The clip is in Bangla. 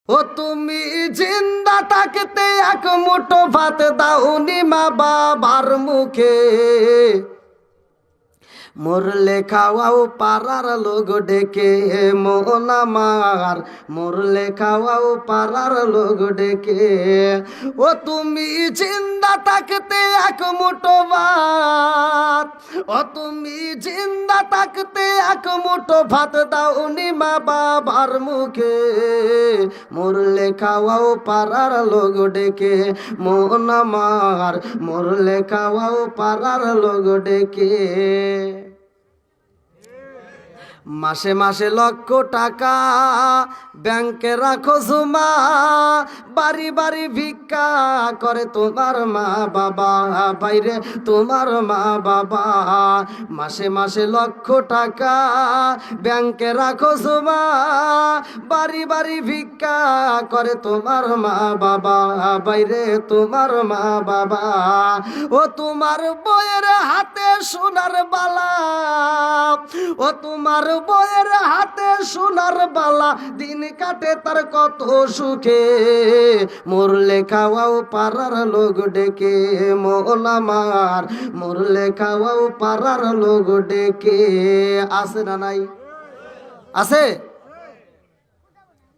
ও তুমি জিন্দা থাকতে এক মুঠো ভাত দাওনি মা বাবার মুখে, মরলে খাওয়াও পাড়ার লোক ডেকে মন আমার, মরলে খাওয়াও পাড়ার লোক ডেকে। ও তুমি জিন্দা থাকতে এক মুঠো ভাত, ও তুমি জিন্দা থাকতে এক মুঠো ভাত দাওনি মা বাবার মুখে, মরলে খাওয়াও পাড়ার লোক ডেকে মন আমার, মরলে খাওয়াও পাড়ার লোক ডেকে। মাসে মাসে লক্ষ টাকা ব্যাংকে রাখো জমা, বাড়ি বাড়ি ভিক্ষা করে তোমার মা বাবা, বাইরে তোমার মা বাবা। মাসে মাসে লক্ষ টাকা ব্যাংকে রাখো জমা, বাড়ি বাড়ি ভিক্ষা করে তোমার মা বাবা, বাইরে তোমার মা বাবা। ও তোমার বইয়ের হাতে সোনার বালা, ও তোমার বইয়ের হাতে সোনার বালা, দিন কাটে তার কত সুখে, মরলে খাওয়াও পাড়ার লোক ডেকে মন আমার, মরলে খাওয়াও পাড়ার লোক ডেকে। আছে না নাই? আছে।